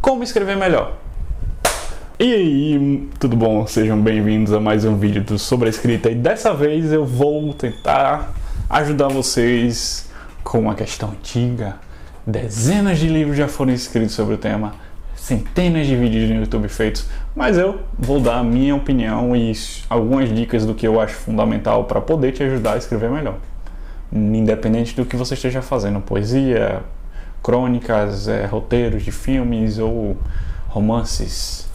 Como escrever melhor. E aí, tudo bom? Sejam bem-vindos a mais um vídeo sobre a escrita e dessa vez eu vou tentar ajudar vocês com uma questão antiga. Dezenas de livros já foram escritos sobre o tema, centenas de vídeos no YouTube feitos, mas eu vou dar a minha opinião e algumas dicas do que eu acho fundamental para poder te ajudar a escrever melhor. Independente do que você esteja fazendo, poesia, crônicas, roteiros de filmes ou romances.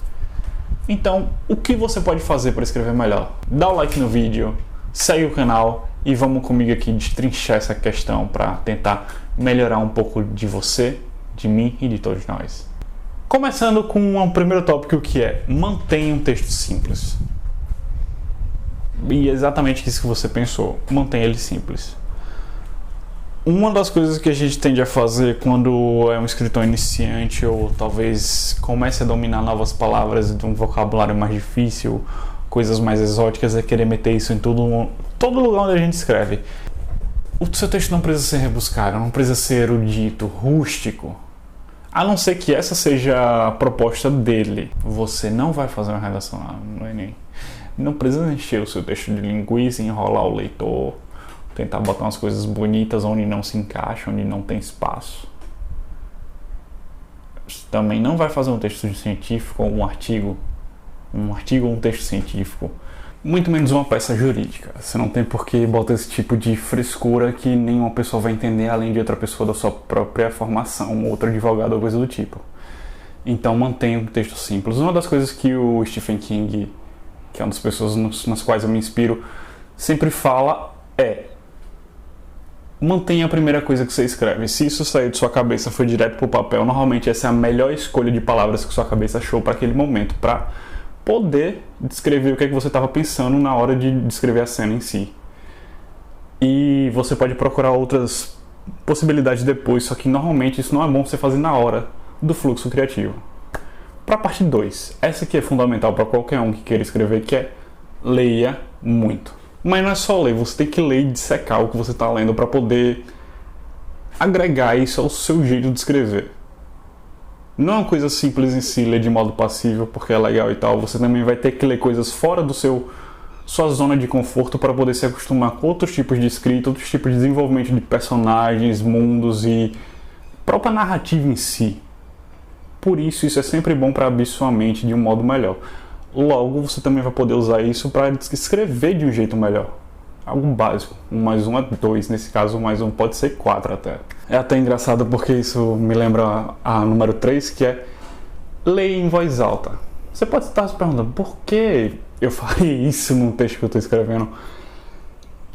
Então, o que você pode fazer para escrever melhor? Dá o like no vídeo, segue o canal e vamos comigo aqui destrinchar essa questão para tentar melhorar um pouco de você, de mim e de todos nós. Começando com o primeiro tópico, que é mantenha um texto simples. E é exatamente isso que você pensou, mantenha ele simples. Uma das coisas que a gente tende a fazer quando é um escritor iniciante ou talvez comece a dominar novas palavras de um vocabulário mais difícil, coisas mais exóticas, é querer meter isso em todo lugar onde a gente escreve. O seu texto não precisa ser rebuscado, não precisa ser erudito, rústico. A não ser que essa seja a proposta dele. Você não vai fazer uma redação no Enem. Não precisa encher o seu texto de linguiça, enrolar o leitor, tentar botar umas coisas bonitas onde não se encaixa, onde não tem espaço. Você também não vai fazer um texto científico ou um artigo ou um texto científico, muito menos uma peça jurídica. Você não tem por que botar esse tipo de frescura que nenhuma pessoa vai entender além de outra pessoa da sua própria formação, outro advogado ou coisa do tipo. Então mantenha um texto simples. Uma das coisas que o Stephen King, que é uma das pessoas nas quais eu me inspiro, sempre fala é: mantenha a primeira coisa que você escreve. Se isso sair de sua cabeça, foi direto para o papel, normalmente essa é a melhor escolha de palavras que sua cabeça achou para aquele momento, para poder descrever o que é que você estava pensando na hora de descrever a cena em si. E você pode procurar outras possibilidades depois, só que normalmente isso não é bom você fazer na hora do fluxo criativo. Para a parte 2, essa aqui é fundamental para qualquer um que queira escrever, que é: leia muito. Mas não é só ler, você tem que ler e dissecar o que você está lendo para poder agregar isso ao seu jeito de escrever. Não é uma coisa simples em si, ler de modo passivo porque é legal e tal. Você também vai ter que ler coisas fora do sua zona de conforto para poder se acostumar com outros tipos de escrita, outros tipos de desenvolvimento de personagens, mundos e própria narrativa em si. Por isso é sempre bom para abrir sua mente de um modo melhor. Logo, você também vai poder usar isso para escrever de um jeito melhor. Algo básico. 1 mais 1 é 2. Nesse caso, 1 mais 1 pode ser 4 até. É até engraçado porque isso me lembra a número 3, que é: leia em voz alta. Você pode estar se perguntando por que eu falei isso num texto que eu estou escrevendo.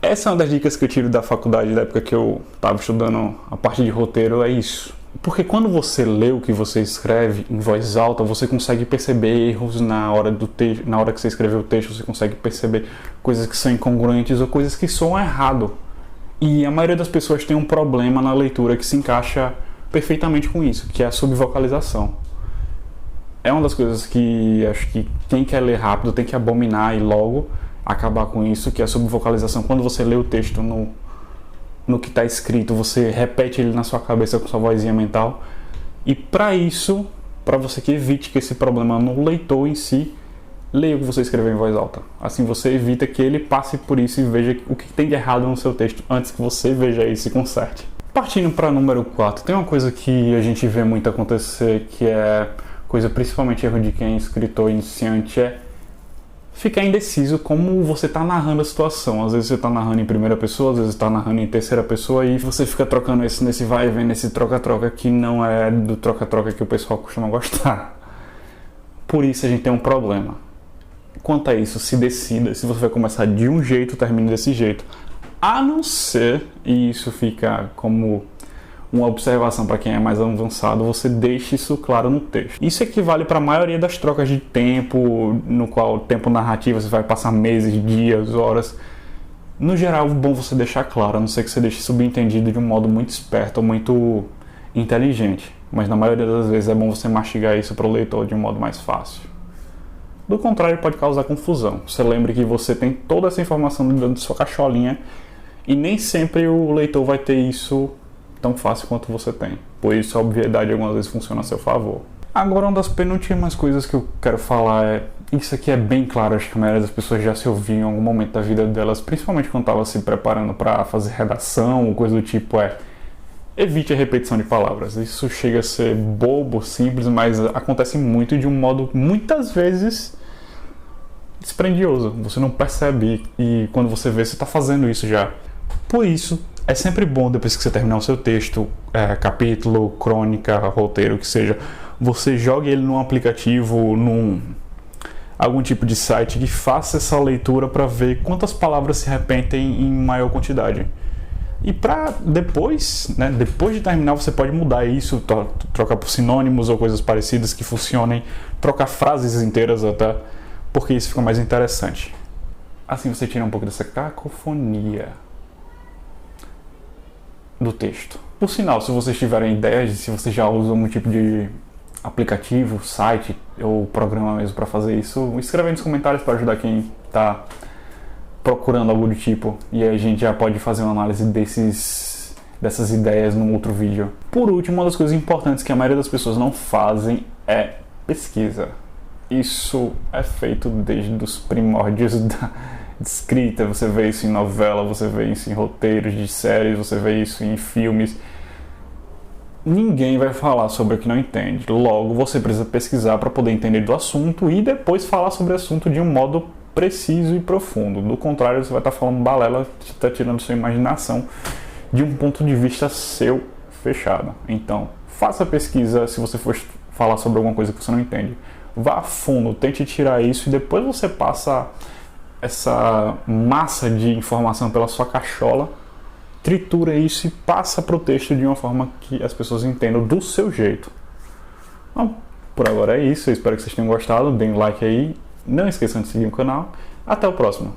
Essa é uma das dicas que eu tiro da faculdade, da época que eu estava estudando a parte de roteiro, é isso. Porque quando você lê o que você escreve em voz alta, você consegue perceber erros na hora do texto, na hora que você escreveu o texto, você consegue perceber coisas que são incongruentes ou coisas que soam errado. E a maioria das pessoas tem um problema na leitura que se encaixa perfeitamente com isso, que é a subvocalização. É uma das coisas que acho que quem quer ler rápido tem que abominar e logo acabar com isso, que é a subvocalização. Quando você lê o texto no que está escrito, você repete ele na sua cabeça com sua vozinha mental. E para isso, para você que evite que esse problema no leitor em si, leia o que você escreveu em voz alta. Assim você evita que ele passe por isso e veja o que tem de errado no seu texto antes que você veja isso e conserte. Partindo para número 4, tem uma coisa que a gente vê muito acontecer, que é coisa principalmente erro de quem é escritor iniciante, é ficar indeciso como você está narrando a situação. Às vezes você está narrando em primeira pessoa, às vezes está narrando em terceira pessoa e você fica trocando isso nesse vai e vem, nesse troca-troca que não é do troca-troca que o pessoal costuma gostar. Por isso a gente tem um problema. Quanto a isso, se decida se você vai começar de um jeito, termine desse jeito. A não ser, e isso fica como uma observação para quem é mais avançado, você deixe isso claro no texto. Isso equivale para a maioria das trocas de tempo, no qual o tempo narrativo você vai passar meses, dias, horas. No geral, é bom você deixar claro, a não ser que você deixe subentendido de um modo muito esperto ou muito inteligente. Mas na maioria das vezes é bom você mastigar isso para o leitor de um modo mais fácil. Do contrário, pode causar confusão. Você lembre que você tem toda essa informação dentro de sua caixolinha e nem sempre o leitor vai ter isso tão fácil quanto você tem. Por isso a obviedade algumas vezes funciona a seu favor. Agora, uma das penúltimas coisas que eu quero falar é... Isso aqui é bem claro, acho que a maioria das pessoas já se ouviu em algum momento da vida delas, principalmente quando estava se preparando para fazer redação ou coisa do tipo, evite a repetição de palavras. Isso chega a ser bobo, simples, mas acontece muito de um modo, muitas vezes, dispendioso. Você não percebe e quando você vê, você está fazendo isso já. Por isso, é sempre bom, depois que você terminar o seu texto, capítulo, crônica, roteiro, o que seja, você jogue ele num aplicativo, algum tipo de site que faça essa leitura para ver quantas palavras se repetem em maior quantidade. E para depois, depois de terminar, você pode mudar isso, trocar por sinônimos ou coisas parecidas que funcionem, trocar frases inteiras até, porque isso fica mais interessante. Assim você tira um pouco dessa cacofonia do texto. Por sinal, se vocês tiverem ideias, se você já usa algum tipo de aplicativo, site ou programa mesmo para fazer isso, escreve aí nos comentários para ajudar quem está procurando algo do tipo, e aí a gente já pode fazer uma análise dessas ideias num outro vídeo. Por último, uma das coisas importantes que a maioria das pessoas não fazem é pesquisa. Isso é feito desde os primórdios da escrita, você vê isso em novela, você vê isso em roteiros de séries, você vê isso em filmes. Ninguém vai falar sobre o que não entende. Logo, você precisa pesquisar para poder entender do assunto e depois falar sobre o assunto de um modo preciso e profundo. Do contrário, você vai estar falando balela, você está tirando sua imaginação de um ponto de vista seu fechado. Então, faça pesquisa se você for falar sobre alguma coisa que você não entende. Vá a fundo, tente tirar isso e depois você passa essa massa de informação pela sua cachola, tritura isso e passa para o texto de uma forma que as pessoas entendam do seu jeito. Bom, por agora é isso, eu espero que vocês tenham gostado, deem um like aí, não esqueçam de seguir o canal, até o próximo.